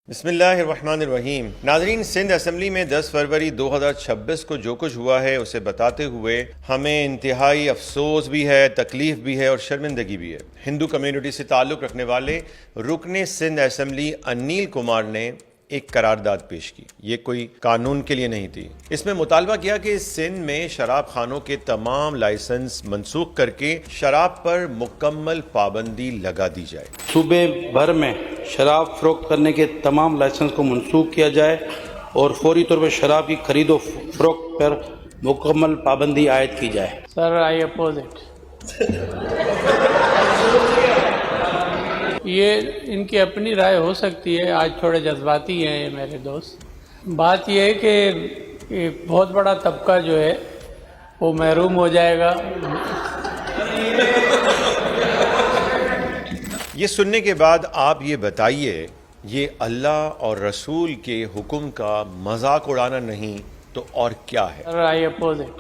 بسم اللہ الرحمن الرحیم۔ ناظرین، سندھ اسمبلی میں 10 فروری 2026 کو جو کچھ ہوا ہے اسے بتاتے ہوئے ہمیں انتہائی افسوس بھی ہے، تکلیف بھی ہے اور شرمندگی بھی ہے۔ ہندو کمیونٹی سے تعلق رکھنے والے رکن سندھ اسمبلی انیل کمار نے ایک قرارداد پیش کی۔ یہ کوئی قانون کے لیے نہیں تھی۔ اس میں مطالبہ کیا کہ سندھ میں شراب خانوں کے تمام لائسنس منسوخ کر کے شراب پر مکمل پابندی لگا دی جائے۔ صوبے بھر میں شراب فروخت کرنے کے تمام لائسنس کو منسوخ کیا جائے اور فوری طور پر شراب کی خرید و فروخت پر مکمل پابندی عائد کی جائے۔ سر آئی اپوز اٹ۔ یہ ان کی اپنی رائے ہو سکتی ہے، آج تھوڑے جذباتی ہیں یہ میرے دوست۔ بات یہ ہے کہ بہت بڑا طبقہ جو ہے وہ محروم ہو جائے گا۔ یہ سننے کے بعد آپ یہ بتائیے، یہ اللہ اور رسول کے حکم کا مذاق اڑانا نہیں تو اور کیا ہے؟ سر آئی اپوز اٹ۔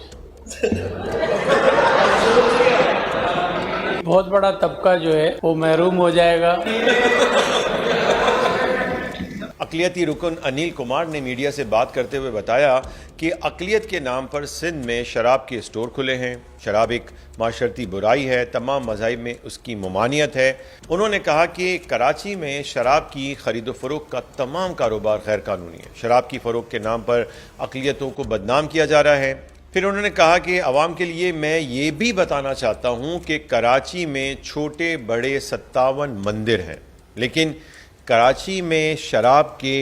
بہت بڑا طبقہ جو ہے وہ محروم ہو جائے گا۔ اقلیتی رکن انیل کمار نے میڈیا سے بات کرتے ہوئے بتایا کہ اقلیت کے نام پر سندھ میں شراب کے اسٹور کھلے ہیں۔ شراب ایک معاشرتی برائی ہے، تمام مذاہب میں اس کی ممانعت ہے۔ انہوں نے کہا کہ کراچی میں شراب کی خرید و فروخت کا تمام کاروبار غیر قانونی ہے۔ شراب کی فروخت کے نام پر اقلیتوں کو بدنام کیا جا رہا ہے۔ پھر انہوں نے کہا کہ عوام کے لیے میں یہ بھی بتانا چاہتا ہوں کہ کراچی میں چھوٹے بڑے 57 مندر ہیں، لیکن کراچی میں شراب کے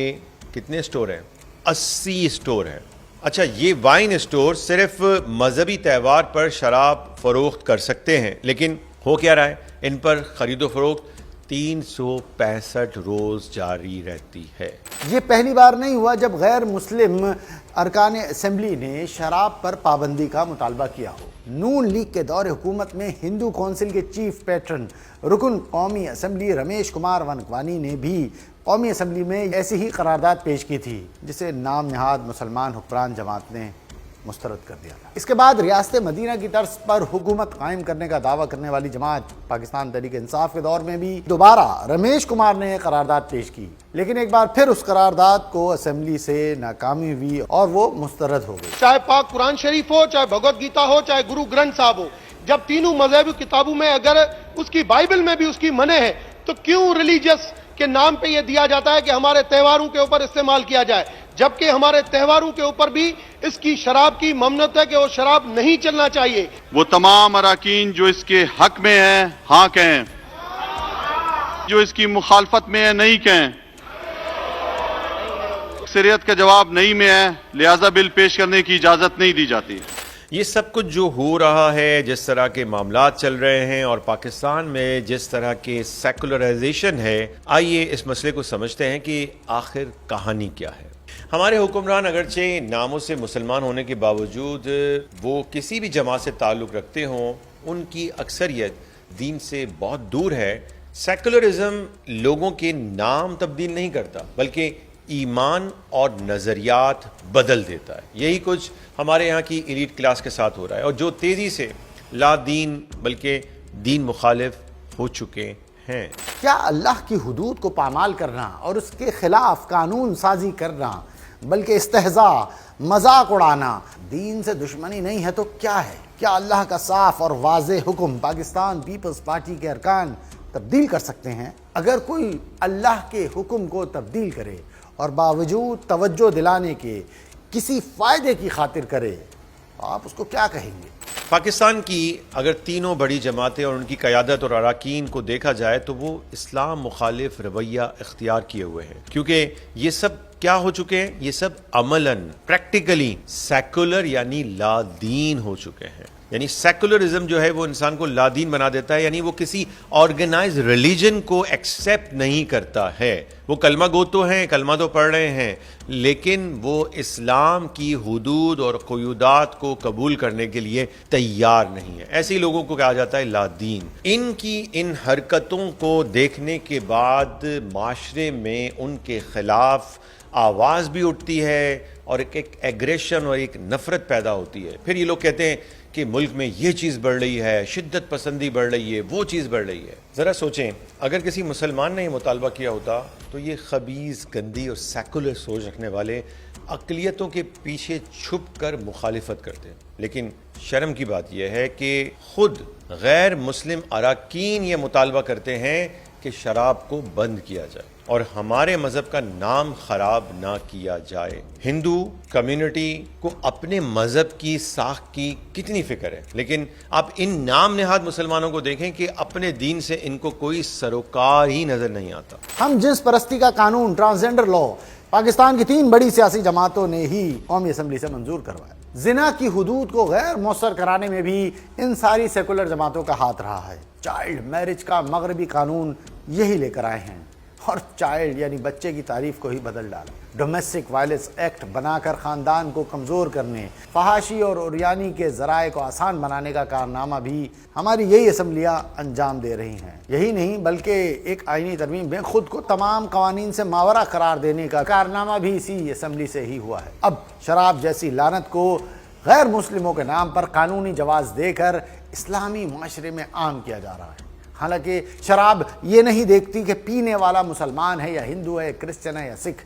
کتنے اسٹور ہیں؟ 80 اسٹور ہیں۔ اچھا، یہ وائن اسٹور صرف مذہبی تہوار پر شراب فروخت کر سکتے ہیں، لیکن ہو کیا رہا ہے؟ ان پر خرید و فروخت 365 روز جاری رہتی ہے۔ یہ پہلی بار نہیں ہوا جب غیر مسلم ارکان اسمبلی نے شراب پر پابندی کا مطالبہ کیا ہو۔ نون لیگ کے دور حکومت میں ہندو کونسل کے چیف پیٹرن رکن قومی اسمبلی رمیش کمار ونکوانی نے بھی قومی اسمبلی میں ایسی ہی قرارداد پیش کی تھی، جسے نام نہاد مسلمان حکمران جماعت نے مسترد کر دیا تھا۔ اس کے بعد ریاست مدینہ کی طرز پر حکومت قائم کرنے کا دعویٰ کرنے والی جماعت پاکستان تحریک انصاف کے دور میں بھی دوبارہ رمیش کمار نے قرارداد پیش کی، لیکن ایک بار پھر اس قرارداد کو اسمبلی سے ناکامی ہوئی اور وہ مسترد ہو گئی۔ چاہے پاک قرآن شریف ہو، چاہے بھگوت گیتا ہو، چاہے گرو گرنتھ صاحب ہو، جب تینوں مذہبی کتابوں میں اگر اس کی بائبل میں بھی اس کی منع ہے تو کیوں ریلیجس کے نام پہ یہ دیا جاتا ہے کہ ہمارے تہواروں کے اوپر استعمال کیا جائے، جبکہ ہمارے تہواروں کے اوپر بھی اس کی شراب کی ممنوعیت ہے کہ وہ شراب نہیں چلنا چاہیے۔ وہ تمام اراکین جو اس کے حق میں ہیں ہاں کہیں، جو اس کی مخالفت میں ہیں نہیں کہیں۔ اکثریت کا جواب نہیں میں ہے، لہذا بل پیش کرنے کی اجازت نہیں دی جاتی۔ یہ سب کچھ جو ہو رہا ہے، جس طرح کے معاملات چل رہے ہیں اور پاکستان میں جس طرح کے سیکولرائزیشن ہے، آئیے اس مسئلے کو سمجھتے ہیں کہ آخر کہانی کیا ہے۔ ہمارے حکمران اگرچہ ناموں سے مسلمان ہونے کے باوجود وہ کسی بھی جماعت سے تعلق رکھتے ہوں، ان کی اکثریت دین سے بہت دور ہے۔ سیکولرزم لوگوں کے نام تبدیل نہیں کرتا، بلکہ ایمان اور نظریات بدل دیتا ہے۔ یہی کچھ ہمارے یہاں کی ایلیٹ کلاس کے ساتھ ہو رہا ہے، اور جو تیزی سے لا دین بلکہ دین مخالف ہو چکے ہیں۔ کیا اللہ کی حدود کو پامال کرنا اور اس کے خلاف قانون سازی کرنا بلکہ استہزاء، مذاق اڑانا دین سے دشمنی نہیں ہے تو کیا ہے؟ کیا اللہ کا صاف اور واضح حکم پاکستان پیپلز پارٹی کے ارکان تبدیل کر سکتے ہیں؟ اگر کوئی اللہ کے حکم کو تبدیل کرے اور باوجود توجہ دلانے کے کسی فائدے کی خاطر کرے، آپ اس کو کیا کہیں گے؟ پاکستان کی اگر تینوں بڑی جماعتیں اور ان کی قیادت اور اراکین کو دیکھا جائے تو وہ اسلام مخالف رویہ اختیار کیے ہوئے ہیں، کیونکہ یہ سب کیا ہو چکے ہیں؟ یہ سب عملاً پریکٹیکلی سیکولر یعنی لا دین ہو چکے ہیں۔ یعنی سیکولرزم جو ہے وہ انسان کو لا دین بنا دیتا ہے، یعنی وہ کسی آرگنائز ریلیجن کو ایکسیپٹ نہیں کرتا ہے۔ وہ کلمہ گو تو ہیں، کلمہ تو پڑھ رہے ہیں، لیکن وہ اسلام کی حدود اور قیودات کو قبول کرنے کے لیے تیار نہیں ہے۔ ایسے ہی لوگوں کو کہا جاتا ہے لا دین۔ ان کی ان حرکتوں کو دیکھنے کے بعد معاشرے میں ان کے خلاف آواز بھی اٹھتی ہے اور ایک ایگریشن اور ایک نفرت پیدا ہوتی ہے۔ پھر یہ لوگ کہتے ہیں کہ ملک میں یہ چیز بڑھ رہی ہے، شدت پسندی بڑھ رہی ہے، وہ چیز بڑھ رہی ہے۔ ذرا سوچیں، اگر کسی مسلمان نے یہ مطالبہ کیا ہوتا تو یہ خبیث، گندی اور سیکولر سوچ رکھنے والے اقلیتوں کے پیچھے چھپ کر مخالفت کرتے ہیں. لیکن شرم کی بات یہ ہے کہ خود غیر مسلم اراکین یہ مطالبہ کرتے ہیں کہ شراب کو بند کیا جائے اور ہمارے مذہب کا نام خراب نہ کیا جائے. ہندو کمیونٹی کو اپنے مذہب کی ساکھ کی کتنی فکر ہے، لیکن آپ ان نام نہاد مسلمانوں کو دیکھیں کہ اپنے دین سے ان کو کوئی سروکار ہی نظر نہیں آتا. ہم جنس پرستی کا قانون، ٹرانسجنڈر لا، پاکستان کی 3 بڑی سیاسی جماعتوں نے ہی قومی اسمبلی سے منظور کروایا. زنا کی حدود کو غیر مؤثر کرانے میں بھی ان ساری سیکولر جماعتوں کا ہاتھ رہا ہے. چائلڈ میرج کا مغربی قانون یہی لے کر آئے ہیں اور چائلڈ یعنی بچے کی تعریف کو ہی بدل ڈالا. ڈومیسٹک وائلنس ایکٹ بنا کر خاندان کو کمزور کرنے، فحاشی اور عریانی کے ذرائع کو آسان بنانے کا کارنامہ بھی ہماری یہی اسمبلیاں انجام دے رہی ہیں. یہی نہیں بلکہ ایک آئینی ترمیم میں خود کو تمام قوانین سے ماورا قرار دینے کا کارنامہ بھی اسی اسمبلی سے ہی ہوا ہے. اب شراب جیسی لعنت کو غیر مسلموں کے نام پر قانونی جواز دے کر اسلامی معاشرے میں عام کیا جا رہا ہے. حالانکہ شراب یہ نہیں دیکھتی کہ پینے والا مسلمان ہے یا ہندو ہے، کرسچن ہے یا سکھ.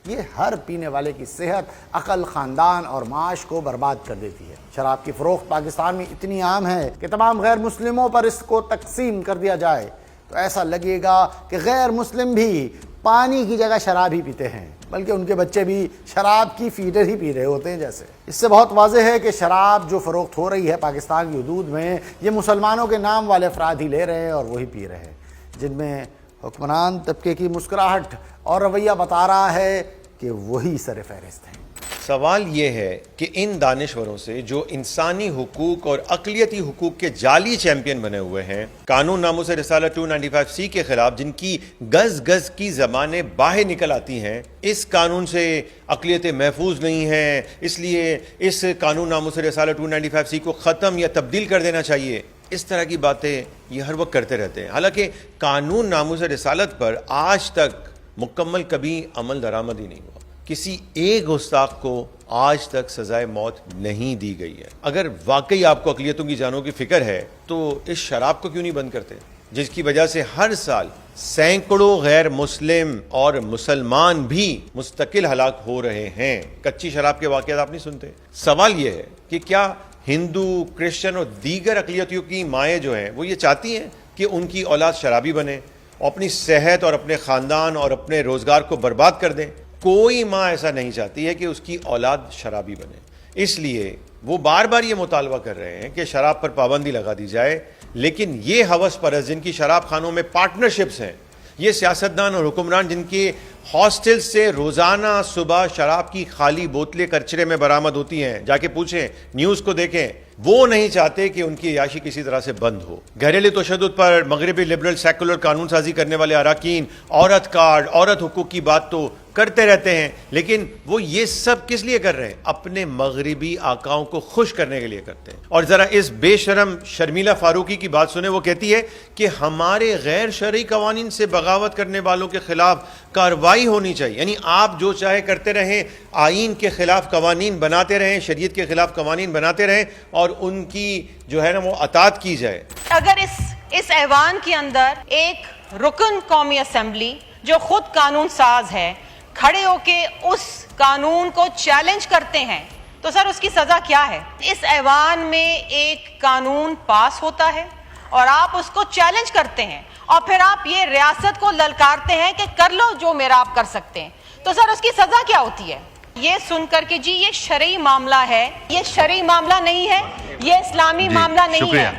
یہ ہر پینے والے کی صحت، عقل، خاندان اور معاش کو برباد کر دیتی ہے. شراب کی فروخت پاکستان میں اتنی عام ہے کہ تمام غیر مسلموں پر اس کو تقسیم کر دیا جائے تو ایسا لگے گا کہ غیر مسلم بھی پانی کی جگہ شراب ہی پیتے ہیں، بلکہ ان کے بچے بھی شراب کی فیڈر ہی پی رہے ہوتے ہیں جیسے. اس سے بہت واضح ہے کہ شراب جو فروخت ہو رہی ہے پاکستان کی حدود میں، یہ مسلمانوں کے نام والے افراد ہی لے رہے ہیں اور وہی پی رہے ہیں، جن میں حکمران طبقے کی مسکراہٹ اور رویہ بتا رہا ہے کہ وہی سر فہرست ہیں. سوال یہ ہے کہ ان دانشوروں سے جو انسانی حقوق اور اقلیتی حقوق کے جعلی چیمپئن بنے ہوئے ہیں، قانون ناموس رسالہ 295C کے خلاف جن کی گز گز کی زبانیں باہر نکل آتی ہیں، اس قانون سے اقلیتیں محفوظ نہیں ہیں، اس لیے اس قانون ناموس رسالہ 295C کو ختم یا تبدیل کر دینا چاہیے، اس طرح کی باتیں یہ ہر وقت کرتے رہتے ہیں. حالانکہ قانون ناموس رسالت پر آج تک مکمل کبھی عمل درآمد ہی نہیں ہوا. کسی ایک گستاخ کو آج تک سزائے موت نہیں دی گئی ہے. اگر واقعی آپ کو اقلیتوں کی جانوں کی فکر ہے تو اس شراب کو کیوں نہیں بند کرتے، جس کی وجہ سے ہر سال سینکڑوں غیر مسلم اور مسلمان بھی مستقل ہلاک ہو رہے ہیں. کچی شراب کے واقعات آپ نہیں سنتے. سوال یہ ہے کہ کیا ہندو، کرسچن اور دیگر اقلیتوں کی مائیں جو ہیں وہ یہ چاہتی ہیں کہ ان کی اولاد شرابی بنے، اپنی صحت اور اپنے خاندان اور اپنے روزگار کو برباد کر دیں؟ کوئی ماں ایسا نہیں چاہتی ہے کہ اس کی اولاد شرابی بنے. اس لیے وہ بار بار یہ مطالبہ کر رہے ہیں کہ شراب پر پابندی لگا دی جائے. لیکن یہ ہوس پرست جن کی شراب خانوں میں پارٹنرشپس ہیں، یہ سیاستدان اور حکمران جن کے ہاسٹل سے روزانہ صبح شراب کی خالی بوتلیں کچرے میں برآمد ہوتی ہیں، جا کے پوچھیں، نیوز کو دیکھیں، وہ نہیں چاہتے کہ ان کی عیاشی کسی طرح سے بند ہو. گھریلو تشدد پر مغربی لبرل سیکولر قانون سازی کرنے والے اراکین عورت کارڈ، عورت حقوق کی بات تو کرتے رہتے ہیں، لیکن وہ یہ سب کس لیے کر رہے ہیں؟ اپنے مغربی آقاؤں کو خوش کرنے کے لیے کرتے ہیں. اور ذرا اس بے شرم شرمیلا فاروقی کی بات سنیں. وہ کہتی ہے کہ ہمارے غیر شرعی قوانین سے بغاوت کرنے والوں کے خلاف کارروائی ہونی چاہیے. یعنی آپ جو چاہے کرتے رہیں، آئین کے خلاف قوانین بناتے رہیں، شریعت کے خلاف قوانین بناتے رہیں اور ان کی جو ہے نا وہ اطاعت کی جائے. اگر اس ایوان کے اندر ایک رکن قومی اسمبلی جو خود قانون ساز ہے کھڑے ہو کے اس قانون کو چیلنج کرتے ہیں تو سر اس کی سزا کیا ہے؟ اس ایوان میں ایک قانون پاس ہوتا ہے اور آپ اس کو چیلنج کرتے ہیں اور پھر آپ یہ ریاست کو للکارتے ہیں کہ کر لو جو میرا آپ کر سکتے ہیں، تو سر اس کی سزا کیا ہوتی ہے؟ یہ سن کر کے جی یہ شرعی معاملہ ہے، یہ شرعی معاملہ نہیں ہے، یہ اسلامی معاملہ نہیں ہے.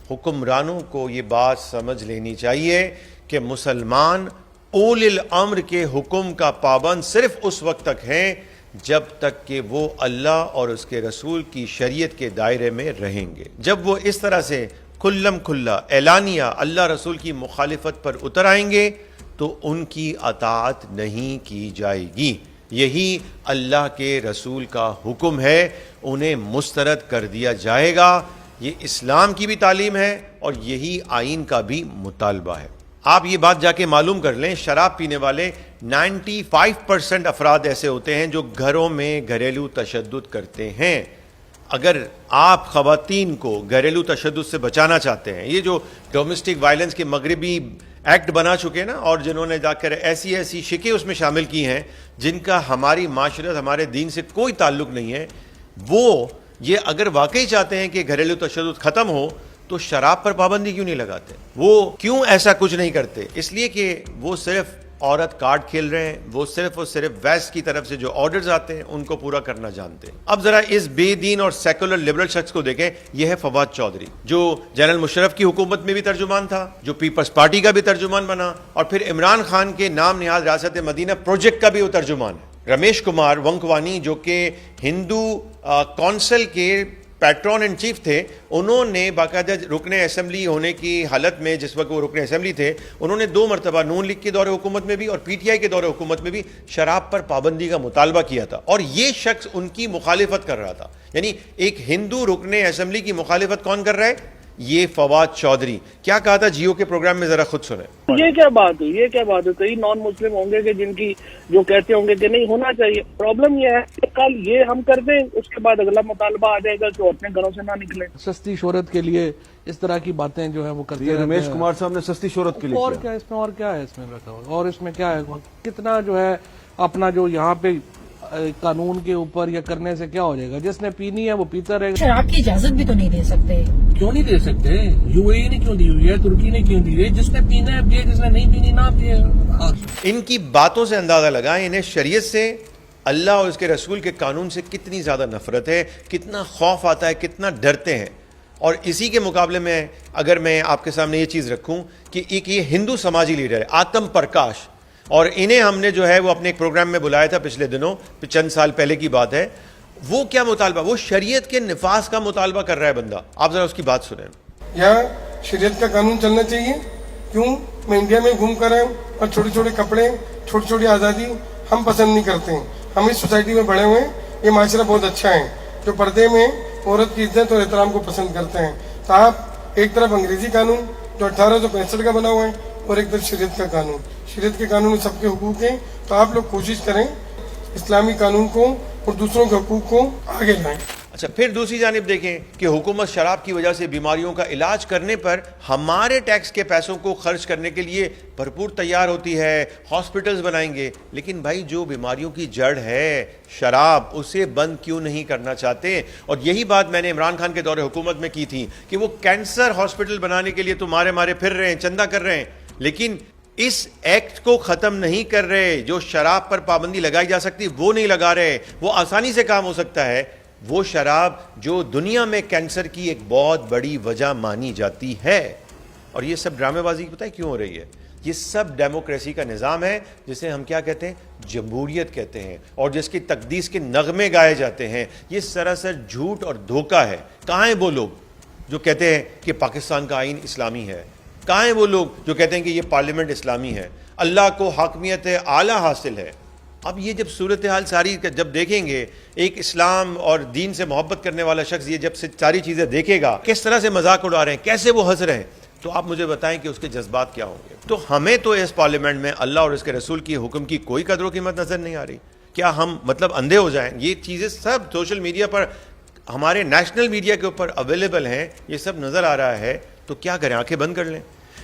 حکمرانوں کو یہ بات سمجھ لینی چاہیے کہ مسلمان اول الامر کے حکم کا پابند صرف اس وقت تک ہیں جب تک کہ وہ اللہ اور اس کے رسول کی شریعت کے دائرے میں رہیں گے. جب وہ اس طرح سے کھلم کھلا اعلانیہ اللہ رسول کی مخالفت پر اتر آئیں گے تو ان کی اطاعت نہیں کی جائے گی. یہی اللہ کے رسول کا حکم ہے، انہیں مسترد کر دیا جائے گا. یہ اسلام کی بھی تعلیم ہے اور یہی آئین کا بھی مطالبہ ہے. آپ یہ بات جا کے معلوم کر لیں، شراب پینے والے 95% افراد ایسے ہوتے ہیں جو گھروں میں گھریلو تشدد کرتے ہیں. اگر آپ خواتین کو گھریلو تشدد سے بچانا چاہتے ہیں، یہ جو ڈومیسٹک وائلنس کے مغربی ایکٹ بنا چکے نا, اور جنہوں نے جا کر ایسی ایسی شکیں اس میں شامل کی ہیں جن کا ہماری معاشرت, ہمارے دین سے کوئی تعلق نہیں ہے, وہ یہ اگر واقعی چاہتے ہیں کہ گھریلو تشدد ختم ہو تو شراب پر پابندی کیوں نہیں لگاتے؟ وہ کیوں ایسا کچھ نہیں کرتے؟ اس لیے کہ وہ صرف عورت کارڈ کھیل رہے ہیں, وہ صرف ویسٹ کی طرف سے جو آرڈرز آتے ہیں ان کو پورا کرنا جانتے ہیں. اب ذرا اس بے دین اور سیکولر لبرل شخص کو دیکھیں. یہ ہے فواد چودھری, جو جنرل مشرف کی حکومت میں بھی ترجمان تھا, جو پیپلز پارٹی کا بھی ترجمان بنا, اور پھر عمران خان کے نام نہاد ریاست مدینہ پروجیکٹ کا بھی وہ ترجمان ہے. رمیش کمار ونکوانی, جو کہ ہندو کونسل کے پیٹرون ان چیف تھے, انہوں نے باقاعدہ رکن اسمبلی ہونے کی حالت میں, جس وقت وہ رکن اسمبلی تھے, انہوں نے 2 مرتبہ نون لیگ کے دور حکومت میں بھی اور پی ٹی آئی کے دور حکومت میں بھی شراب پر پابندی کا مطالبہ کیا تھا, اور یہ شخص ان کی مخالفت کر رہا تھا. یعنی ایک ہندو رکن اسمبلی کی مخالفت کون کر رہا ہے؟ یہ فواد چودھری. کیا کہا تھا جیو کے پروگرام میں, ذرا خود سنیں. یہ کیا بات ہے؟ کئی نان مسلم ہوں گے کہ جن کی جو کہتے ہوں گے کہ نہیں ہونا چاہیے. پرابلم یہ ہے کہ کل یہ ہم کر دیں, اس کے بعد اگلا مطالبہ آ جائے گا کہ اپنے گھروں سے نہ نکلیں. سستی شہرت کے لیے اس طرح کی باتیں جو ہے وہ کرتے ہیں. رمیش کمار صاحب نے سستی شہرت کے لیے اور کیا اس میں, اور کیا ہے اس میں رکھا ہوا, اور اس میں کیا ہے, کتنا جو ہے اپنا جو یہاں پہ قانون کے اوپر یا کرنے سے کیا ہو جائے گا؟ جس نے پینی ہے وہ پیتا رہے گا. شراب کی اجازت بھی تو نہیں دے سکتے. کیوں نہیں دے سکتے؟ یو اے ای نے کیوں دی ہوئی ہے, ترکی نے کیوں دی ہے؟ جس نے پینا ہے پیے, جس نے نہیں پینی نہ پیے. ان کی باتوں سے اندازہ لگائیں انہیں شریعت سے, اللہ اور اس کے رسول کے قانون سے کتنی زیادہ نفرت ہے, کتنا خوف آتا ہے, کتنا ڈرتے ہیں. اور اسی کے مقابلے میں اگر میں آپ کے سامنے یہ چیز رکھوں کہ ایک یہ ہندو سماجی لیڈر ہے آتم پرکاش, اور انہیں ہم نے جو ہے وہ اپنے ایک پروگرام میں بلایا تھا پچھلے دنوں, چند سال پہلے کی بات ہے. وہ کیا مطالبہ, وہ شریعت کے نفاذ کا مطالبہ کر رہا ہے بندہ. آپ ذرا اس کی بات سنیں. یہاں شریعت کا قانون چلنا چاہیے. کیوں میں انڈیا میں گھوم کر آؤں اور چھوٹے چھوٹے کپڑے, چھوٹی چھوٹی آزادی ہم پسند نہیں کرتے ہیں. ہم اس سوسائٹی میں بڑے ہوئے ہیں, یہ معاشرہ بہت اچھا ہے جو پردے میں عورت کی عزت اور احترام کو پسند کرتے ہیں. تو آپ ایک طرف انگریزی قانون جو 1865 کا بنا ہوا ہے, اور ایک طرف شریعت کا قانون. شریعت کے قانون میں سب کے حقوق ہیں, تو آپ لوگ کوشش کریں اسلامی قانون کو اور دوسروں کے حقوق کو آگے لائیں. اچھا, پھر دوسری جانب دیکھیں کہ حکومت شراب کی وجہ سے بیماریوں کا علاج کرنے پر ہمارے ٹیکس کے پیسوں کو خرچ کرنے کے لیے بھرپور تیار ہوتی ہے, ہاسپٹلز بنائیں گے. لیکن بھائی جو بیماریوں کی جڑ ہے شراب, اسے بند کیوں نہیں کرنا چاہتے؟ اور یہی بات میں نے عمران خان کے دور حکومت میں کی تھی کہ وہ کینسر ہاسپٹل بنانے کے لیے تو مارے پھر رہے ہیں, چندہ کر رہے ہیں, لیکن اس ایکٹ کو ختم نہیں کر رہے. جو شراب پر پابندی لگائی جا سکتی وہ نہیں لگا رہے. وہ آسانی سے کام ہو سکتا ہے. وہ شراب جو دنیا میں کینسر کی ایک بہت بڑی وجہ مانی جاتی ہے. اور یہ سب ڈرامے بازی پتہ ہے کیوں ہو رہی ہے؟ یہ سب ڈیموکریسی کا نظام ہے جسے ہم کیا کہتے ہیں, جمہوریت کہتے ہیں, اور جس کی تقدیس کے نغمے گائے جاتے ہیں. یہ سراسر جھوٹ اور دھوکہ ہے. کہاں ہیں وہ لوگ جو کہتے ہیں کہ پاکستان کا آئین اسلامی ہے؟ کہاں ہیں وہ لوگ جو کہتے ہیں کہ یہ پارلیمنٹ اسلامی ہے, اللہ کو حاکمیت اعلیٰ حاصل ہے؟ اب یہ جب صورتحال ساری جب دیکھیں گے, ایک اسلام اور دین سے محبت کرنے والا شخص یہ جب سے ساری چیزیں دیکھے گا, کس طرح سے مذاق اڑا رہے ہیں, کیسے وہ ہنس رہے ہیں, تو آپ مجھے بتائیں کہ اس کے جذبات کیا ہوں گے. تو ہمیں تو اس پارلیمنٹ میں اللہ اور اس کے رسول کی حکم کی کوئی قدر و قیمت نظر نہیں آ رہی. کیا ہم مطلب اندھے ہو جائیں؟ یہ چیزیں سب سوشل میڈیا پر, ہمارے نیشنل میڈیا کے اوپر اویلیبل ہیں, یہ سب نظر آ رہا ہے. تو کیا کریں, آنکھیں بند کر لیں؟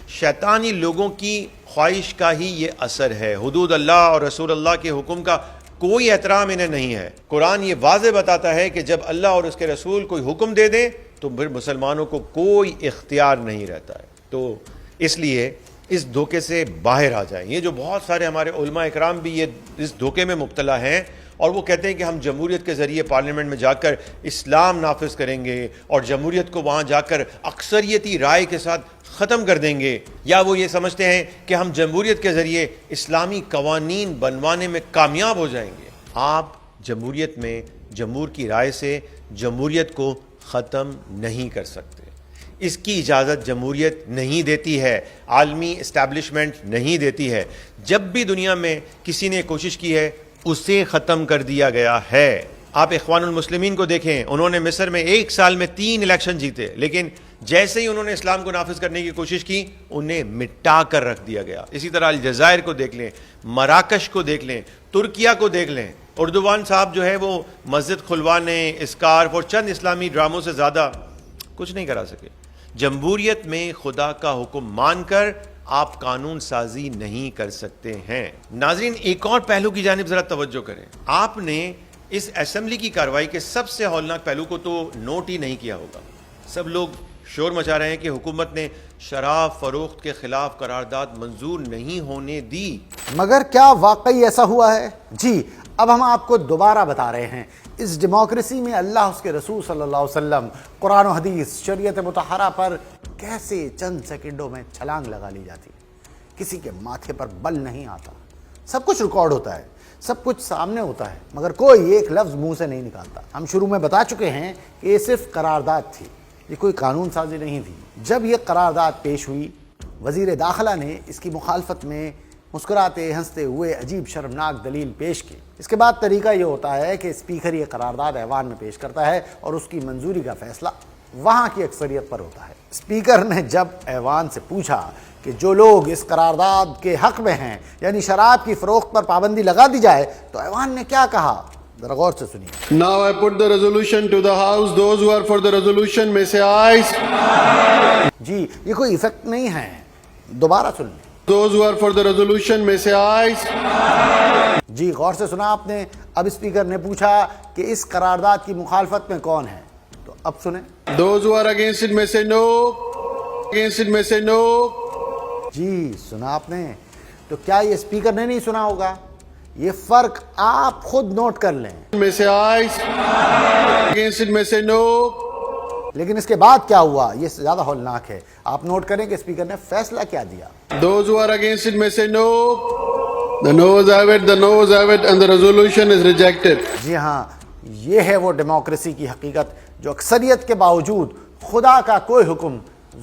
شیطانی لوگوں کی خواہش کا ہی یہ اثر ہے. حدود اللہ اور رسول اللہ کے حکم کا کوئی احترام انہیں نہیں ہے. قرآن یہ واضح بتاتا ہے کہ جب اللہ اور اس کے رسول کوئی حکم دے دیں تو پھر مسلمانوں کو کوئی اختیار نہیں رہتا ہے. تو اس لیے اس دھوکے سے باہر آ جائیں. یہ جو بہت سارے ہمارے علماء اکرام بھی یہ اس دھوکے میں مبتلا ہیں, اور وہ کہتے ہیں کہ ہم جمہوریت کے ذریعے پارلیمنٹ میں جا کر اسلام نافذ کریں گے اور جمہوریت کو وہاں جا کر اکثریتی رائے کے ساتھ ختم کر دیں گے, یا وہ یہ سمجھتے ہیں کہ ہم جمہوریت کے ذریعے اسلامی قوانین بنوانے میں کامیاب ہو جائیں گے. آپ جمہوریت میں جمہور کی رائے سے جمہوریت کو ختم نہیں کر سکتے. اس کی اجازت جمہوریت نہیں دیتی ہے, عالمی اسٹیبلشمنٹ نہیں دیتی ہے. جب بھی دنیا میں کسی نے کوشش کی ہے اسے ختم کر دیا گیا ہے. آپ اخوان المسلمین کو دیکھیں, انہوں نے مصر میں 1 سال میں 3 الیکشن جیتے, لیکن جیسے ہی انہوں نے اسلام کو نافذ کرنے کی کوشش کی انہیں مٹا کر رکھ دیا گیا. اسی طرح الجزائر کو دیکھ لیں, مراکش کو دیکھ لیں, ترکیہ کو دیکھ لیں. اردوان صاحب جو ہے وہ مسجد کھلوانے, اسکارف اور چند اسلامی ڈراموں سے زیادہ کچھ نہیں کرا سکے. جمہوریت میں خدا کا حکم مان کر آپ قانون سازی نہیں کر سکتے ہیں۔ ناظرین، ایک اور پہلو کی جانب ذرا توجہ کریں۔ آپ نے اس اسمبلی کی کارروائی کے سب سے ہولناک پہلو کو تو نوٹ ہی نہیں کیا ہوگا۔ سب لوگ شور مچا رہے ہیں کہ حکومت نے شراب فروخت کے خلاف قرارداد منظور نہیں ہونے دی۔ مگر کیا واقعی ایسا ہوا ہے؟ جی، اب ہم آپ کو دوبارہ بتا رہے ہیں، اس ڈیموکریسی میں اللہ اس کے رسول صلی اللہ علیہ وسلم، قرآن و حدیث، شریعت مطہرہ پر کیسے چند سیکنڈوں میں چھلانگ لگا لی جاتی، کسی کے ماتھے پر بل نہیں آتا، سب کچھ ریکارڈ ہوتا ہے، سب کچھ سامنے ہوتا ہے، مگر کوئی ایک لفظ منہ سے نہیں نکالتا۔ ہم شروع میں بتا چکے ہیں کہ یہ صرف قرارداد تھی، یہ کوئی قانون سازی نہیں تھی۔ جب یہ قرارداد پیش ہوئی، وزیر داخلہ نے اس کی مخالفت میں مسکراتے ہنستے ہوئے عجیب شرمناک دلیل پیش کی۔ اس کے بعد طریقہ یہ ہوتا ہے کہ اسپیکر یہ قرارداد ایوان میں پیش کرتا ہے اور اس کی منظوری کا فیصلہ وہاں کی اکثریت پر ہوتا ہے۔ اسپیکر نے جب ایوان سے پوچھا کہ جو لوگ اس قرارداد کے حق میں ہیں، یعنی شراب کی فروخت پر پابندی لگا دی جائے، تو ایوان نے کیا کہا؟ ذرا غور سے سنیے۔ Now I put the resolution to the house. Those who are for the resolution may say aye. جی، یہ کوئی ایفیکٹ نہیں ہے، دوبارہ سن لیں۔ Those who are for the resolution may say aye. جی، غور سے سنا آپ نے۔ اب اسپیکر نے پوچھا کہ اس قرارداد کی مخالفت میں کون ہے، تو اب سنیں۔ Those who are against it may say no. Against it may say no. جی، سنا آپ نے۔ تو کیا یہ اسپیکر نے نہیں سنا ہوگا؟ یہ فرق آپ خود نوٹ کر لیں۔ May say aye. Against it may say no. لیکن اس کے بعد کیا ہوا، یہ زیادہ ہولناک ہے۔ آپ نوٹ کریں کہ اسپیکر نے فیصلہ کیا دیا۔ Those who are against it may say no. The noes have it, the noes have it, and the resolution is rejected. جی ہاں، یہ ہے وہ ڈیموکریسی کی حقیقت جو اکثریت کے باوجود خدا کا کوئی حکم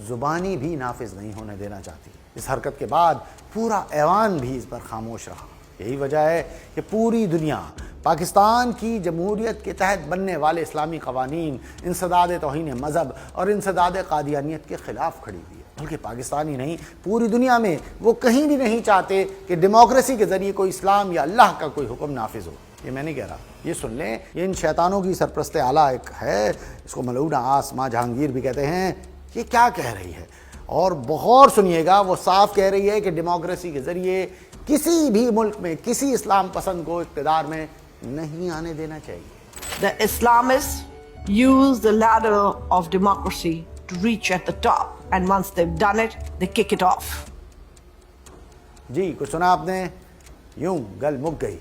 زبانی بھی نافذ نہیں ہونے دینا چاہتی۔ اس حرکت کے بعد پورا ایوان بھی اس پر خاموش رہا۔ یہی وجہ ہے کہ پوری دنیا پاکستان کی جمہوریت کے تحت بننے والے اسلامی قوانین، انسداد توہین مذہب اور انسداد قادیانیت کے خلاف کھڑی ہوئی ہے۔ بلکہ پاکستان ہی نہیں، پوری دنیا میں وہ کہیں بھی نہیں چاہتے کہ ڈیموکریسی کے ذریعے کوئی اسلام یا اللہ کا کوئی حکم نافذ ہو۔ یہ میں نہیں کہہ رہا، یہ سن لیں، یہ ان شیطانوں کی سرپرست اعلیٰ ایک ہے، اس کو ملعونہ آسماں جہانگیر بھی کہتے ہیں۔ یہ کیا کہہ رہی ہے؟ اور غور سنیے گا، وہ صاف کہہ رہی ہے کہ ڈیموکریسی کے ذریعے کسی بھی ملک میں کسی اسلام پسند کو اقتدار میں نہیں آنے دینا چاہیے۔ The Islamists use the ladder of democracy to reach at the top, and once they've done it, they kick it off. جی، کچھ سنا آپ نے؟ یوں گل مک گئی۔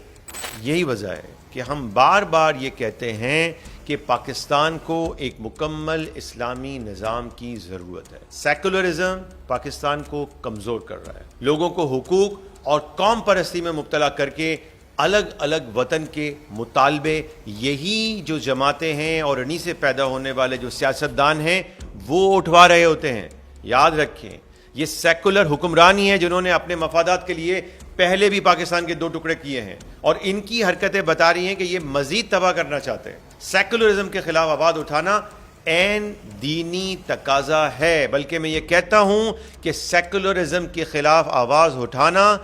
یہی وجہ ہے کہ ہم بار بار یہ کہتے ہیں کہ پاکستان کو ایک مکمل اسلامی نظام کی ضرورت ہے۔ سیکولرزم پاکستان کو کمزور کر رہا ہے، لوگوں کو حقوق اور قوم پرستی میں مبتلا کر کے الگ الگ وطن کے مطالبے یہی جو جماعتیں ہیں اور انہی سے پیدا ہونے والے جو سیاستدان ہیں وہ اٹھوا رہے ہوتے ہیں۔ یاد رکھیں، یہ سیکولر حکمرانی ہے جنہوں نے اپنے مفادات کے لیے پہلے بھی پاکستان کے 2 ٹکڑے کیے ہیں، اور ان کی حرکتیں بتا رہی ہیں کہ یہ مزید تباہ کرنا چاہتے ہیں۔ سیکولرزم کے خلاف آواز اٹھانا عین دینی تقاضا ہے، بلکہ میں یہ کہتا ہوں کہ سیکولرزم کے خلاف آواز اٹھانا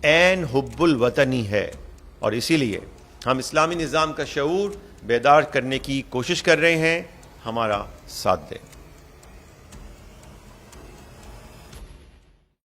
عین حب الوطنی ہے، اور اسی لیے ہم اسلامی نظام کا شعور بیدار کرنے کی کوشش کر رہے ہیں۔ ہمارا ساتھ دیں۔